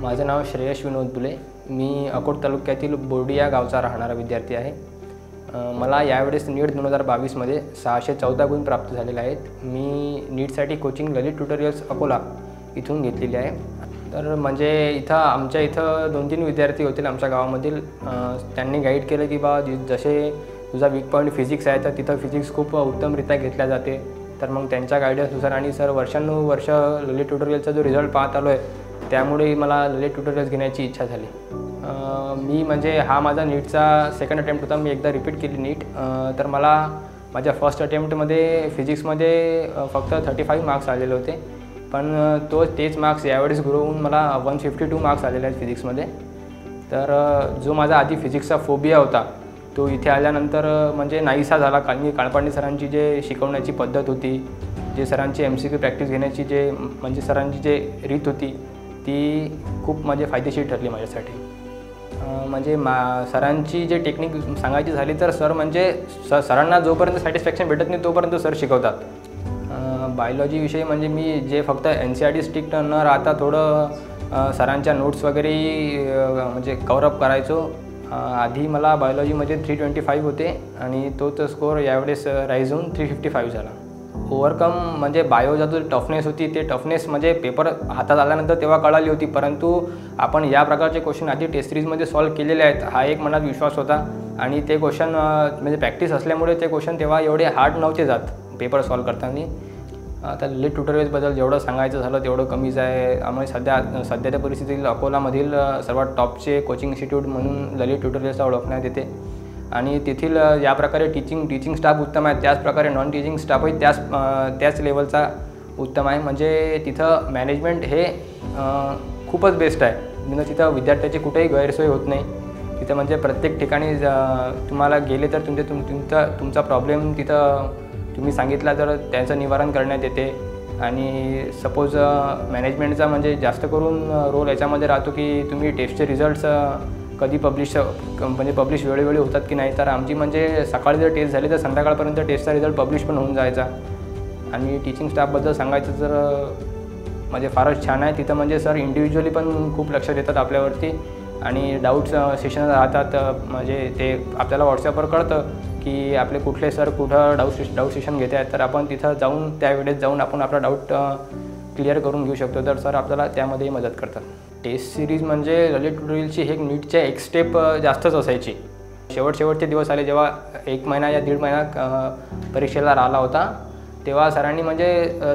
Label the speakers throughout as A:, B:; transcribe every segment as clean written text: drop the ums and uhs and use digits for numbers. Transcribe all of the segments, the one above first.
A: माझं नाव श्रेयश विनोद बुले। मी अकोट तालुक्यातील बोर्डी या गावचा राहणारा विद्यार्थी आहे। मला यावेळेस नीट 2022मध्ये 614 गुण प्राप्त झालेले आहेत। मी नीटसाठी कोचिंग ललित ट्युटोरियल्स अकोला इथून घेतलेली आहे। तर म्हणजे आमच्या इथं 2-3 विद्यार्थी होते आमच्या गावामधील। त्यांनी गाईड केलं की बा जसे तुझा वीक पॉईंट फिजिक्स आहे तर तिथं फिजिक्स खूप उत्तमरित्या घेतल्या जाते। तर मग त्यांच्या गायडन्सनुसार आणि सर वर्षानुवर्ष ललित ट्युटोरियलचा जो रिझल्ट पाहत आलो आहे त्यामुळे मला ललित ट्युटोरियल्स घेण्याची इच्छा झाली। मी म्हणजे हा माझा नीटचा सेकंड अटेम्प्ट होता। मी एकदा रिपीट केली नीट। तर मला माझ्या फर्स्ट अटेम्प्टमध्ये फिजिक्समध्ये फक्त 35 मार्क्स आलेले होते, पण तेच मार्क्स यावेळेस ग्रो होऊन मला 152 मार्क्स आलेले आहेत फिजिक्समध्ये। तर जो माझा आधी फिजिक्सचा फोबिया होता तो इथे आल्यानंतर म्हणजे नाहीसा झाला। कारण काळपांडे सरांची जे शिकवण्याची पद्धत होती, जे सरांची MCQ प्रॅक्टिस घेण्याची म्हणजे सरांची जे रीत होती ती खूप म्हणजे फायदेशीर ठरली माझ्यासाठी। म्हणजे सरांची जे टेक्निक सांगायची झाली तर सरांना जोपर्यंत सॅटिस्फॅक्शन भेटत नाही तोपर्यंत सर शिकवतात। बायोलॉजीविषयी म्हणजे मी जे फक्त NCERT स्ट्रिक्ट न राहता थोडं सरांच्या नोट्स वगैरे म्हणजे कव्हरअप करायचो। आधी मला बायोलॉजीमध्ये 325 होते आणि तो स्कोअर यावेळेस राईज होऊन 355 झाला। ओव्हरकम म्हणजे बायोचा जो टफनेस होती ते टफनेस म्हणजे पेपर हातात आल्यानंतर तेव्हा कळाली होती, परंतु आपण या प्रकारचे क्वेश्चन आधी टेस्ट सिरीजमध्ये सॉल्व केलेले आहेत हा एक मनात विश्वास होता। आणि ते क्वेश्चन म्हणजे प्रॅक्टिस असल्यामुळे ते क्वेश्चन तेव्हा एवढे हार्ड नव्हते जात पेपर सॉल्व करताना। आता ललित ट्युटोरियल्सबद्दल जेवढं सांगायचं झालं तेवढं कमीच आहे। आम्ही सध्याच्या परिस्थितीतील अकोलामधील सर्वात टॉपचे कोचिंग इन्स्टिट्यूट म्हणून ललित ट्युटोरियल्सला ओळखण्यात येते आणि तेथील या प्रकारे टीचिंग स्टाफ उत्तम आहे, त्याचप्रकारे नॉन टीचिंग स्टाफही त्याच लेवलचा उत्तम आहे। म्हणजे तिथं मॅनेजमेंट हे खूपच बेस्ट आहे। म्हणजे तिथं विद्यार्थ्याची कुठेही गैरसोय होत नाही। तिथं म्हणजे प्रत्येक ठिकाणी तुम्हाला गेले तर तुमचा प्रॉब्लेम तिथं तुम्ही सांगितला तर त्याचं निवारण करण्यात येते। आणि सपोज मॅनेजमेंटचा म्हणजे जास्त करून रोल याच्यामध्ये राहतो की तुम्ही टेस्टचे रिझल्ट्स कधी पब्लिश वेळोवेळी होतात की नाही। तर आमची म्हणजे सकाळी जर टेस्ट झाली तर संध्याकाळपर्यंत टेस्टचा रिझल्ट पब्लिश पण होऊन जायचा। आणि टीचिंग स्टाफबद्दल सांगायचं तर म्हणजे फारच छान आहे। तिथं म्हणजे सर इंडिव्हिज्युअली पण खूप लक्ष देतात आपल्यावरती आणि डाऊट्स सेशन राहतात। म्हणजे ते आपल्याला व्हॉट्सॲपवर कळतं की आपले कुठले सर कुठं डाऊट सेशन घेत आहेत, तर आपण तिथं जाऊन त्यावेळेस जाऊन आपण आपला डाऊट क्लिअर करून घेऊ शकतो। तर सर आपल्याला त्यामध्ये मदत करतात। टेस्ट सिरीज म्हणजे ललित ट्युटोरियलची हे नीटच्या एक स्टेप जास्तच असायची। शेवटचे दिवस आले जेव्हा 1 महिना या 1.5 महिना परीक्षेला राहिला होता तेव्हा सरांनी म्हणजे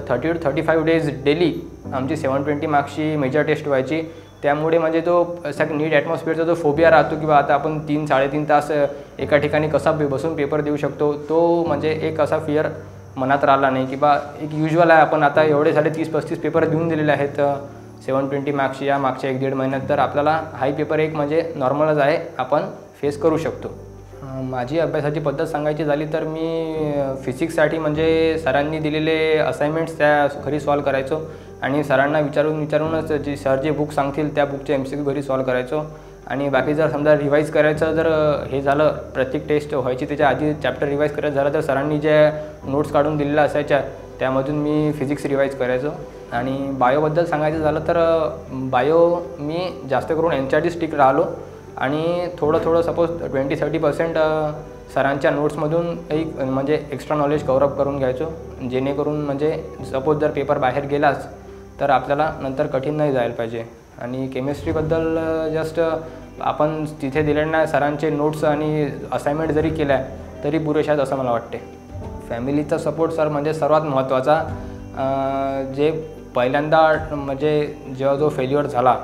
A: 30 to 35 डेज डेली आमची 720 मार्क्सची मेजर टेस्ट व्हायची। त्यामुळे म्हणजे तो नीट ॲटमॉस्फिअरचा जो फोबिया राहतो किंवा आता आपण 3-3.5 तास एका ठिकाणी कसा बसून पेपर देऊ शकतो तो म्हणजे एक असा फिअर मनात राहिला नाही की बा एक युज्युअल आहे। आपण आता एवढे 30-35 पेपर देऊन दिलेले आहेत 720 मार्क्सची या मागच्या 1-1.5 महिन्यात, तर आपल्याला हाही पेपर एक म्हणजे नॉर्मलच आहे, आपण फेस करू शकतो। माझी अभ्यासाची पद्धत सांगायची झाली तर मी फिजिक्ससाठी म्हणजे सरांनी दिलेले असाइनमेंट्स त्या घरी सॉल्व करायचो आणि सरांना विचारूनच सर जे बुक सांगतील त्या बुकचे MCQ घरी सॉल्व करायचो। आणि बाकी जर समजा रिवाईज करायचं जर हे झालं प्रत्येक टेस्ट व्हायची त्याच्या आधी चॅप्टर रिवाईज करायचं झालं तर सरांनी ज्या नोट्स काढून दिलेल्या असायच्या त्यामधून मी फिजिक्स रिवाईज करायचो। आणि बायोबद्दल सांगायचं झालं तर बायो मी जास्त करून NCERT स्ट्रिक्ट राहिलो आणि थोडं सपोज 20-30% सरांच्या नोट्समधून एक म्हणजे एक्स्ट्रा नॉलेज कव्हरअप करून घ्यायचो, जेणेकरून म्हणजे सपोज जर पेपर बाहेर गेलाच तर आपल्याला नंतर कठीण नाही जायला पाहिजे। आणि केमिस्ट्रीबद्दल जस्ट आपण तिथे दिलेल्या सरांचे नोट्स आणि असाइनमेंट जरी केल्या तरी पुरेशा आहेत असं मला वाटते। फॅमिलीचा सपोर्ट सर म्हणजे सर्वात महत्त्वाचा। जे पहिल्यांदा म्हणजे जेव्हा जो फेल्युअर झाला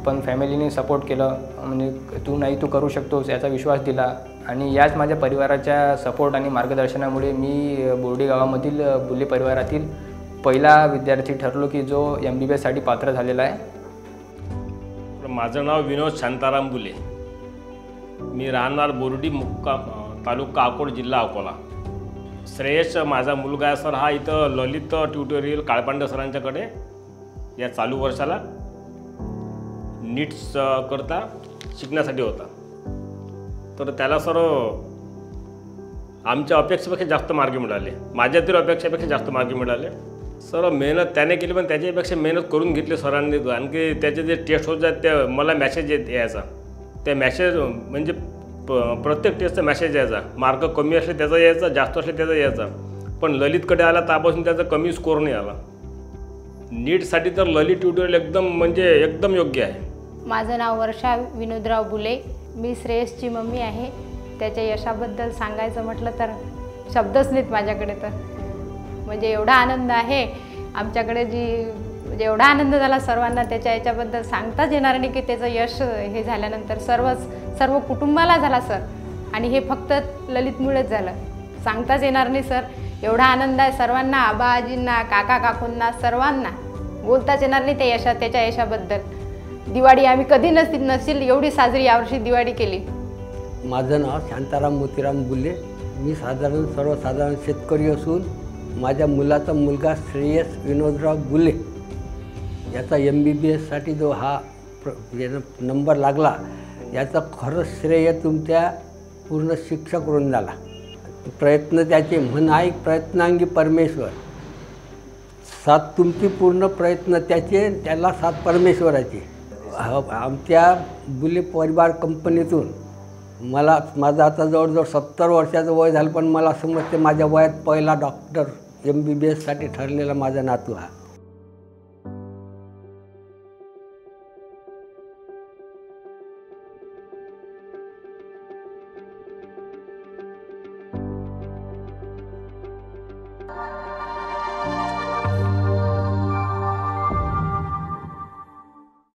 A: पण फॅमिलीने सपोर्ट केलं, म्हणजे तू करू शकतोस याचा विश्वास दिला। आणि याच माझ्या परिवाराच्या सपोर्ट आणि मार्गदर्शनामुळे मी बोर्डी गावामधील बुले परिवारातील पहिला विद्यार्थी ठरलो की जो MBBSसाठी पात्र झालेला आहे।
B: माझं नाव विनोद शांताराम बुले। मी राहणार बोर्डी तालुका अकोट जिल्हा अकोला। श्रेयश माझा मुलगा सर हा इथं ललित ट्युटोरियल काळपांडे सरांच्याकडे या चालू वर्षाला नीट्स करता शिकण्यासाठी होता। तर त्याला सर आमच्या अपेक्षेपेक्षा जास्त मार्क मिळाले, माझ्यातील अपेक्षेपेक्षा जास्त मार्क मिळाले। सर मेहनत त्याने केली, पण त्याच्यापेक्षा मेहनत करून घेतली सरांनी. आणखी त्याचे जे टेस्ट होत आहेत ते मला मॅसेज यायचा. ते मॅसेज म्हणजे प्रत्येक टेस्टचा मॅसेज यायचा. मार्क कमी असले त्याचा यायचा, जास्त असले त्याचा यायचा. पण ललितकडे आला त्यापासून त्याचा कमी स्कोर नाही आला. नीटसाठी तर ललित ट्युटोरियल एकदम म्हणजे एकदम योग्य आहे.
C: माझं नाव वर्षा विनोदराव बुले. मी श्रेयसची मम्मी आहे. त्याच्या यशाबद्दल सांगायचं म्हटलं तर शब्दच नाहीत माझ्याकडे. तर म्हणजे एवढा आनंद आहे आमच्याकडे, म्हणजे एवढा आनंद झाला सर्वांना त्याच्या याच्याबद्दल सांगताच येणार नाही की त्याचं यश हे झाल्यानंतर सर्व कुटुंबाला झाला सर. आणि हे फक्त ललितमुळेच झालं, सांगताच येणार नाही सर. एवढा आनंद आहे सर्वांना, आबा आजींना, काका काकूंना, सर्वांना बोलताच येणार नाही त्याच्या यशाबद्दल. दिवाळी आम्ही कधी नसेल एवढी साजरी यावर्षी दिवाळी केली.
D: माझं नाव शांताराम मोतीराम बुले. मी सर्वसाधारण शेतकरी असून माझ्या मुलाचा मुलगा श्रेयस विनोदराव बुले याचा MBBSसाठी जो हा नंबर लागला याचं खरंच श्रेय तुमच्या पूर्ण शिक्षक वृंदाला. प्रयत्न त्याचे म्हणाई प्रयत्नांगी परमेश्वर. साथ तुमची पूर्ण प्रयत्न त्याचे, त्याला साथ परमेश्वराची. आमच्या बुले परिवार कंपनीतून माझं आता जवळजवळ 70 वर्षाचं वय झालं, पण मला समजते माझ्या वयात पहिला डॉक्टर MBBSसाठी ठरलेला माझा नातू हा.